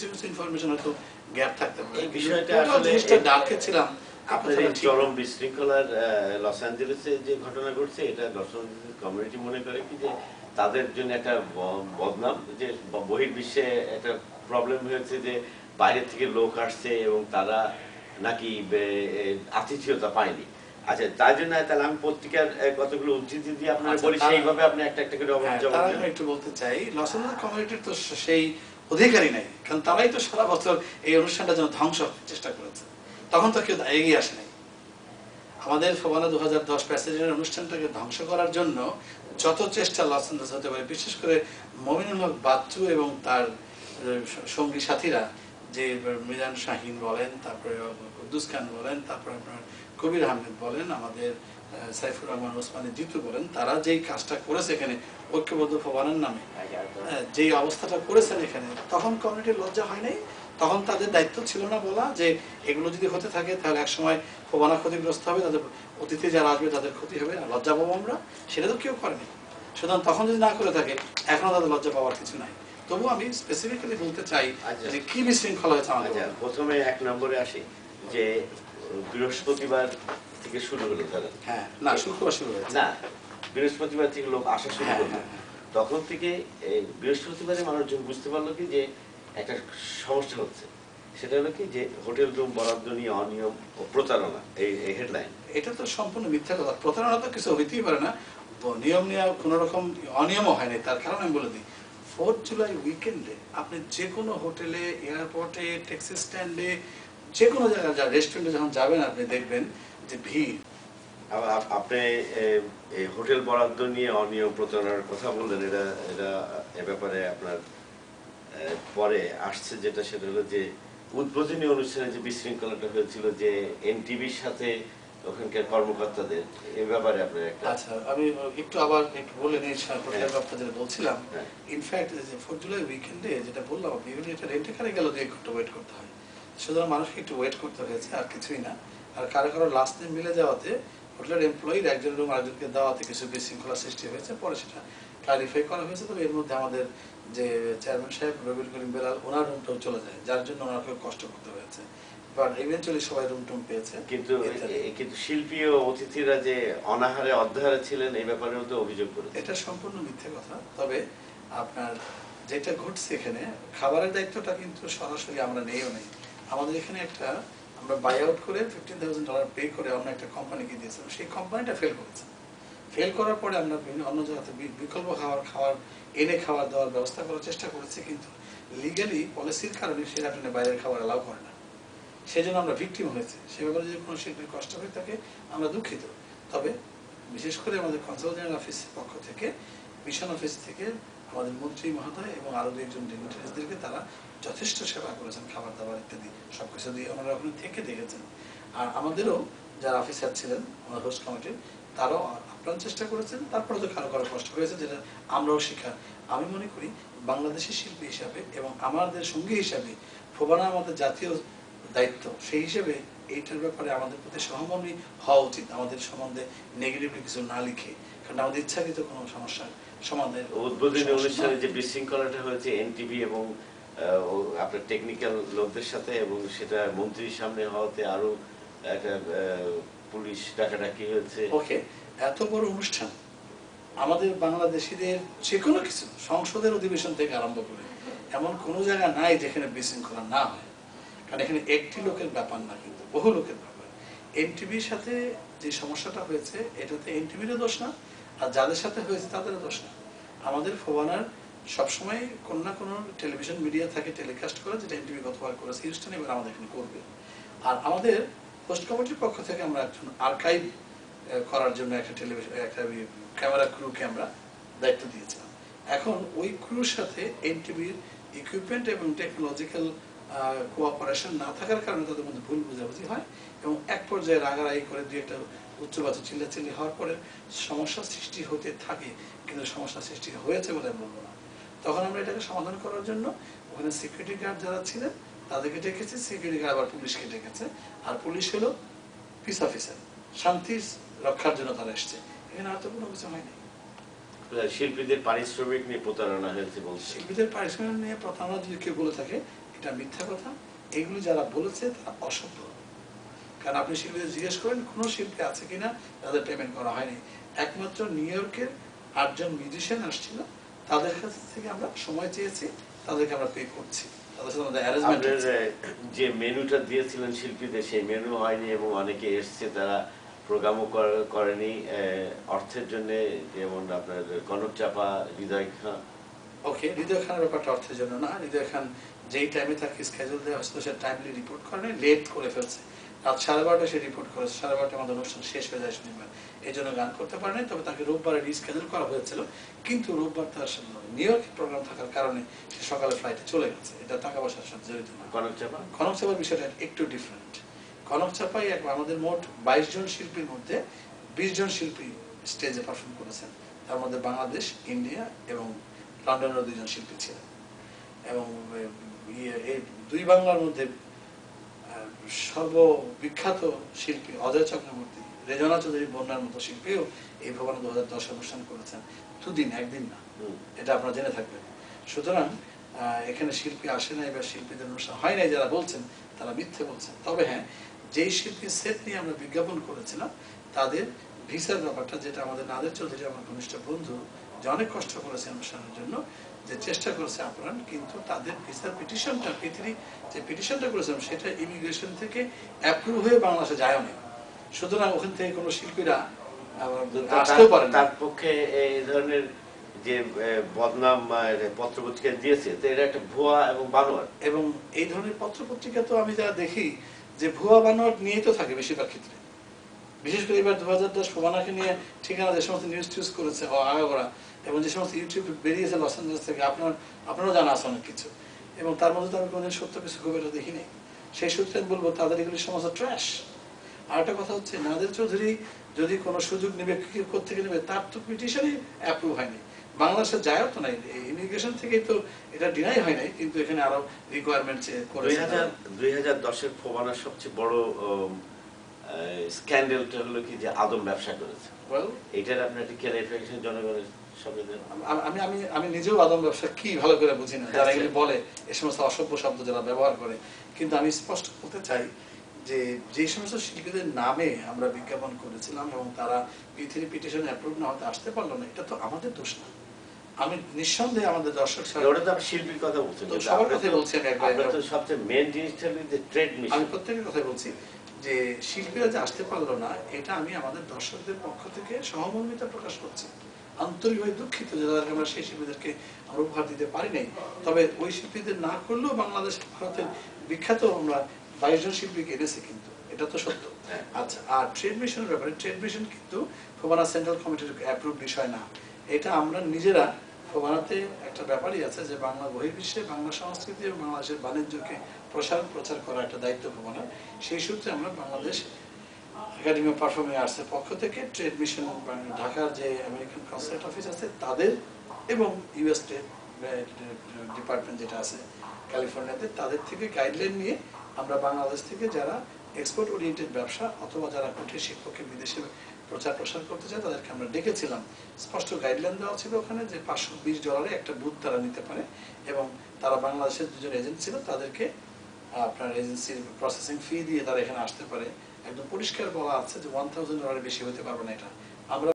কিছু কিছু ইনফরমেশন হয়তো গ্যাপ থাকতে পারে। এই বিষয়টা আসলে ডার্কে ছিলাম। আপনার এই চরম বিশৃঙ্খলার লস অ্যাঞ্জেলেসে যে ঘটনা ঘটছে, এটা লস অ্যাঞ্জেলেস কমিউনিটি মনে করে কি যে তাদের জন্য একটা বদনাম, যে বহির্বিশ্বে একটা প্রবলেম হয়েছে যে বাইরে থেকে লোক আসছে এবং তারা নাকি আতিথেয়তা পায়নি। আচ্ছা, তাই জন্য তাহলে আমি পত্রিকার কতগুলো উদ্ধৃতি দিয়ে আপনার বলি, সেইভাবে আপনি একটা একটা করে জবাব দেন। একটু বলতে চাই, লস অ্যাঞ্জেলেস কমিউনিটির তো সেই অধিকারই নাই, কারণ তারাই তো সারা বছর এই অনুষ্ঠানটা যেন ধ্বংস চেষ্টা করেছে, তখন তো কেউ এগিয়ে আসে নাই। আমাদের ফোবানা 2010 প্যাসেজের অনুষ্ঠানটাকে ধ্বংস করার জন্য যত চেষ্টা লস অ্যাঞ্জেলেস হতে পারে, বিশেষ করে মমিনুল হক বাচ্চু এবং তার সঙ্গী সাথীরা, যে মিজান শাহিন বলেন, তারপরে কুদ্দুস খান বলেন, তারপরে আপনার কবির আহমেদ বলেন, আমাদের সাইফুর রহমান ওসমানী জিতু বলেন, তারা যেই কাজটা করেছে এখানে ঐক্যবদ্ধ ফোবানার নামে, যেই অবস্থাটা করেছেন এখানে, তখন কমিউনিটির লজ্জা হয় নাই। তখন তাদের দায়িত্ব ছিল না বলা যে এগুলো যদি হতে থাকে তাহলে একসময় ফোবানা ক্ষতিগ্রস্ত হবে, তাদের অতিথি যারা আসবে তাদের ক্ষতি হবে, লজ্জা পাবো আমরা, সেটা তো কেউ করেনি। সুতরাং তখন যদি না করে থাকে, এখনো তাদের লজ্জা পাওয়ার কিছু নাই। তবু আমি স্পেসিফিক্যালি বলতে চাই যে কি বিশৃঙ্খলা হয়েছে আমাদের। প্রথমে 1 নম্বরে আসি যে বৃহস্পতিবার থেকে শুরু হলো, ধরেন না শুক্রবার শুরু হয়েছে, না বৃহস্পতিবার থেকে লোক আসা শুরু করলো, তখন থেকে বৃহস্পতিবারে মানুষজন বুঝতে পারলো কি যে একটা সমস্যা হচ্ছে। সেটা হলো কি যে হোটেল রুম বরাদ্দ নিয়ে অনিয়ম ও প্রতারণা, এই হেডলাইন। এটা তো সম্পূর্ণ মিথ্যা কথা। প্রতারণা তো কিছু হইতেই পারে না, নিয়ম নিয়ে কোনো রকম অনিয়মও হয়নি। তার কারণ আমি বলে দিই, 4th জুলাই উইকেন্ডে আপনি যে কোনো হোটেলে, এয়ারপোর্টে, ট্যাক্সি স্ট্যান্ডে, যে কোনো জায়গায় রেস্টুরেন্টে যখন যাবেন আপনি দেখবেন যে ভিড়। আপনি হোটেল বরাদ্দ নিয়ে অনিয়ম প্রতারণার কথা বললেন, এটা এ ব্যাপারে আপনার পরে আসছে যেটা, সেটা হলো যে উদ্বোধনী অনুষ্ঠানে যে বিশৃঙ্খলাটা হয়েছিল, যে এনটিভির সাথে ওখানকার কর্মকর্তাদের, এই ব্যাপারে আপনার একটা। আচ্ছা, আমি একটু আবার একটু বলে নিই হোটেলের ব্যাপারটা যেটা বলছিলাম। ইনফ্যাক্ট যে 4th জুলাই উইকেন্ডে যেটা বললাম, আপনি এটা রেন্টে কারে গেল 2 ঘন্টা ওয়েট করতে হয়, সুতরাং মানুষকে একটু ওয়েট করতে হয়েছে, আর কিছুই না। আর কারো কারো লাস্ট নেম মিলে যাওয়াতে হোটেলের এমপ্লয়ির একজন রুম আরেকজনকে দেওয়াতে কিছু বিশৃঙ্খলা সৃষ্টি হয়েছে, পরে সেটা ক্লারিফাই করা হয়েছে। তবে এর মধ্যে আমাদের যে চেয়ারম্যান সাহেব রবিউল করিম বেলাল, ওনার রুমটাও চলে যায়, যার জন্য ওনাকে কষ্ট করতে হয়েছে, বাট ইভেন্চুয়ালি সবাই রুম টুম পেয়েছে। কিন্তু শিল্পী ও অতিথিরা যে অনাহারে অর্ধাহারে ছিলেন, এই ব্যাপারেও তো অভিযোগ করেছে। এটা সম্পূর্ণ মিথ্যে কথা। তবে আপনার যেটা ঘটছে এখানে, খাবারের দায়িত্বটা কিন্তু সরাসরি আমরা নেইও নেই। আমাদের এখানে একটা আমরা বাই আউট করে $15,000 পে করে আমরা একটা কোম্পানিকে দিয়েছিলাম, সেই কোম্পানিটা ফেল করেছে। ফেল করার পরে আমরা বিভিন্ন অন্য জায়গাতে বিকল্প খাবার এনে খাবার দেওয়ার ব্যবস্থা করার চেষ্টা করেছি, কিন্তু লিগালি পলিসির কারণে সেটা আপনি বাইরের খাবার অ্যালাউ করে না। সেই জন্য আমরা ভিকটিম হয়েছে। সে ব্যাপারে যদি কোনো শিল্পীর কষ্ট হয়ে থাকে আমরা দুঃখিত। তবে বিশেষ করে আমাদের কনসাল জেনারেল অফিসের পক্ষ থেকে, মিশন অফিস থেকে আমাদের মন্ত্রী মহোদয় এবং আরও 2জন ডিগনিটারিজদেরকে তারা যথেষ্ট সেবা করেছেন, খাবার দাবার ইত্যাদি সব কিছু দিয়ে ওনারা ওখানে থেকে দেখেছেন। আর আমাদেরও যারা অফিসার ছিলেন আমাদের হোস্ট কমিটির, তারাও আপ্রাণ চেষ্টা করেছেন। তারপরে তো কারো কারো কষ্ট হয়েছে, যেটা আমরাও শিক্ষা। আমি মনে করি বাংলাদেশি শিল্পী হিসাবে এবং আমাদের সঙ্গী হিসাবে ফোবানা আমাদের জাতীয় দায়িত্ব, সেই হিসেবে এইটার ব্যাপারে আমাদের প্রতি সহমর্মী হওয়া উচিত, আমাদের সম্বন্ধে নেগেটিভলি কিছু না লিখে, কারণ আমাদের ইচ্ছাকৃত কোনো সমস্যার সমাধান। উদ্বোধনী অনুষ্ঠানে যে বিশৃঙ্খলাটা হয়েছে এনটিভি এবং আপনার টেকনিক্যাল লোকদের সাথে, এবং সেটা মন্ত্রীর সামনে হওয়াতে আরো একটা পুলিশ ডাকাডাকি হয়েছে। ওকে, এত বড় অনুষ্ঠান আমাদের বাংলাদেশিদের যে কোনো কিছু, সংসদের অধিবেশন থেকে আরম্ভ করে এমন কোনো জায়গা নাই যেখানে বিশৃঙ্খলা না হয়। কারণ এখানে একটি লোকের ব্যাপার না, কিন্তু বহু লোকের ব্যাপার। এনটিভির সাথে যে সমস্যাটা হয়েছে, এটাতে এনটিভিরও দোষ না, আর যাদের সাথে হয়েছে তাদেরও দোষ না। আমাদের ফোবানার সবসময় কোনো না কোনো টেলিভিশন মিডিয়া থাকে টেলিকাস্ট করে, যেটা এনটিভি গতবার করেছে হিউস্টনে, এবার আমাদের এখানে করবে। আর আমাদের পোস্ট কমিটির পক্ষ থেকে আমরা একজন আর্কাইভ করার জন্য একটা ক্যামেরা ক্রুকে আমরা দায়িত্ব দিয়েছিলাম। এখন ওই ক্রুর সাথে এনটিভির ইকুইপমেন্ট এবং টেকনোলজিক্যাল কোঅপারেশন না থাকার কারণে তাদের মধ্যে ভুল বোঝাবুঝি হয়, এবং এক পর্যায়ে রাগারাগি করে দুই একটা উচ্চবাচ্য চিল্লাচিল্লি হওয়ার পরে সমস্যা সৃষ্টি হতে থাকে, কিন্তু সমস্যা সৃষ্টি হয়েছে বলে আমি বলবো না। তখন আমরা এটাকে সমাধান করার জন্য ওখানে সিকিউরিটি গার্ড যারা ছিলেন তাদেরকে ডেকেছে, সিকিউরিটি গার্ড আবার পুলিশকে ডেকেছে, আর পুলিশ হলো পিস অফিসার, শান্তি রক্ষার জন্য তারা এসছে। এখানে আর তো কোনো কিছু হয়নি। শিল্পীদের পারিশ্রমিক নিয়ে প্রতারণা হয়েছে বলছে। শিল্পীদের পারিশ্রমিক নিয়ে প্রতারণা যদি কেউ বলে থাকে, এটা মিথ্যা কথা। এগুলি যারা বলেছে তারা অসভ্য। কারণ আপনি শিল্পীদের জিজ্ঞেস করেন কোনো শিল্পী আছে কিনা তাদের পেমেন্ট করা হয়নি। একমাত্র নিউ ইয়র্কের 8 জন মিউজিশিয়ান আসছিল, তাদের কাছ থেকে আমরা সময় চেয়েছি, তাদেরকে আমরা পে করছি, তাদের সাথে আমাদের অ্যারেঞ্জমেন্ট। যে মেনুটা দিয়েছিলেন শিল্পীদের সেই মেনু হয়নি এবং অনেকে এসছে তারা প্রোগ্রামও করেনি অর্থের জন্য, যেমন আপনার কনক চাপা, হৃদয় খান। ওকে, হৃদয় খানের ব্যাপারটা অর্থের জন্য না। হৃদয় খান যেই টাইমে তাকে স্কেজুল দেওয়া হয়েছিল সে টাইমলি রিপোর্ট করে নাই, লেট করে ফেলছে। রাত 12:30 সে রিপোর্ট করেছে, 12:30 আমাদের অনুষ্ঠান শেষ হয়ে যায় শনিবার, এই জন্য গান করতে পারে নাই। তবে তাকে রোববারে রিস্কেজুল করা হয়েছিল, কিন্তু রোববার তার নিউ ইয়র্কে প্রোগ্রাম থাকার কারণে সে সকালে ফ্লাইটে চলে গেছে। এটা টাকা পয়সার সাথে জড়িত না। কনক চাপা, কনক চাপার বিষয়টা একটু ডিফারেন্ট। কনক চাপাই আমাদের মোট 22 জন শিল্পীর মধ্যে 20 জন শিল্পী স্টেজে পারফর্ম করেছেন, তার মধ্যে বাংলাদেশ, ইন্ডিয়া এবং লন্ডনের 2 জন শিল্পী ছিলেন। এবং এই দুই বাংলার মধ্যে সর্ববিখ্যাত শিল্পী অজয় চক্রবর্তী, রেজনা চৌধুরী বন্যার মতো শিল্পীও এই ভবনে 2010 অনুষ্ঠান করেছেন। দুদিন, একদিন না, এটা আপনারা জেনে থাকবেন। সুতরাং এখানে শিল্পী আসে নাই বা শিল্পীদের অনুষ্ঠান হয় নাই যারা বলছেন তারা মিথ্যে বলছেন। তবে হ্যাঁ, যেই শিল্পীর সেট নিয়ে আমরা বিজ্ঞাপন করেছিলাম তাদের ভিসার ব্যাপারটা, যেটা আমাদের নাদের চৌধুরী আমার ঘনিষ্ঠ বন্ধু, যে অনেক কষ্ট করেছে অনুষ্ঠানের জন্য, যে চেষ্টা করেছে আপনারা, কিন্তু তাদের ভিসার পিটিশনটা, পৃথিবী যে পিটিশনটা করেছিলাম সেটা ইমিগ্রেশন থেকে অ্যাপ্রুভ হয়ে বাংলাদেশে যায়ও না। সুতরাং ওখান থেকে কোনো শিল্পীরা আসতেও পারে না। তার পক্ষে এই ধরনের যে বদনাম পত্রপত্রিকা দিয়েছে, তো এটা একটা ভুয়া এবং বানোয়াট। এবং এই ধরনের পত্রপত্রিকা তো আমি যা দেখি যে ভুয়া বানোয়াট নিয়েই তো থাকে বেশিরভাগ ক্ষেত্রে। বিশেষ করে এবার 2010 ফোবানাকে নিয়ে ঠিকানা যে সমস্ত নিউজ টিউজ করেছে আগাগোড়া, এবং যে সমস্ত ইউটিউব বেরিয়েছে লস অ্যাঞ্জেলেস থেকে, আপনারও জানা আছে অনেক কিছু, এবং তার মধ্যে তো আমি কোনোদিন সত্য কিছু খুব একটা দেখিনি। সেই সূত্রে আমি বলবো তাদের এগুলি সমস্ত ট্র্যাশ। আর একটা কথা হচ্ছে, নাদের চৌধুরী যদি কোনো সুযোগ নেবে, কোথেকে নেবে, তার তো পিটিশনই অ্যাপ্রুভ হয়নি, বাংলাদেশে যায়ও তো নাই, ইমিগ্রেশন থেকেই তো এটা ডিনাই হয় নাই, কিন্তু এখানে আরো রিকোয়ারমেন্ট করে। 2010-এর ফোবানার সবচেয়ে বড় স্ক্যান্ডালটা হলো কি যে আদম ব্যবসা করেছে। এটার আপনি একটা ক্লারিফিকেশন জনগণের সামনে দেন। আমি নিজেও আদম ব্যবসা কি ভালো করে বুঝি না, যারা এগুলি বলে, এই সমস্ত অসভ্য শব্দ যারা ব্যবহার করে। কিন্তু আমি স্পষ্ট বলতে চাই যে যে সমস্ত শিল্পীদের নামে আমরা বিজ্ঞাপন করেছিলাম এবং তারা পৃথিবী পিটিশন অ্যাপ্রুভ না হতে আসতে পারলো না, এটা তো আমাদের দোষ না। আমি নিঃসন্দেহে আমাদের দর্শক ওটা তো শিল্পীর কথা বলছেন, সবার কথাই বলছি। সবচেয়ে মেন জিনিসটা হলো যে ট্রেড মিশন। আমি প্রত্যেকের কথাই বলছি যে শিল্পীরা যে আসতে পারলো না, এটা আমি আমাদের দর্শকদের পক্ষ থেকে সহমর্মিতা প্রকাশ করছি, আন্তরিকভাবে দুঃখিত যে তাদেরকে আমরা সেই শিল্পীদেরকে আমরা উপহার দিতে পারি নাই। তবে ওই শিল্পীদের না করলেও বাংলাদেশ, ভারতের বিখ্যাত আমরা 22 জন শিল্পীকে এনেছি, কিন্তু এটা তো সত্য। আচ্ছা, আর ট্রেড মিশনের ব্যাপারে, ট্রেড মিশন কিন্তু ফোবানা সেন্ট্রাল কমিটির অ্যাপ্রুভ বিষয় না। এটা আমরা নিজেরা, ফোবানাতে একটা ব্যাপারই আছে যে বাংলা বহির্বিশ্বে বাংলা সংস্কৃতি এবং বাংলাদেশের বাণিজ্যকে প্রচার করার একটা দায়িত্ব ফোবানার। সেই সূত্রে আমরা বাংলাদেশ একাডেমি অফ পারফর্মিং আর্টসের পক্ষ থেকে ট্রেড মিশন, ঢাকার যে আমেরিকান কনসার্ট অফিস আছে তাদের, এবং ইউএস স্টেট ডিপার্টমেন্ট যেটা আছে ক্যালিফোর্নিয়াতে, তাদের থেকে গাইডলাইন নিয়ে আমরা বাংলাদেশ থেকে যারা এক্সপোর্ট ওরিয়েন্টেড ব্যবসা অথবা যারা কুটির শিল্পকে বিদেশে প্রসার করতে চায় তাদেরকে আমরা ডেকেছিলাম। স্পষ্ট গাইডলাইন দেওয়া ছিল ওখানে যে $520 একটা বুথ তারা নিতে পারে, এবং তারা বাংলাদেশের 2 জন এজেন্ট ছিল, তাদেরকে আপনার এজেন্সির প্রসেসিং ফি দিয়ে তারা এখানে আসতে পারে। একদম পরিষ্কার বলা আছে যে $1000 বেশি হতে পারবে না। এটা আমরা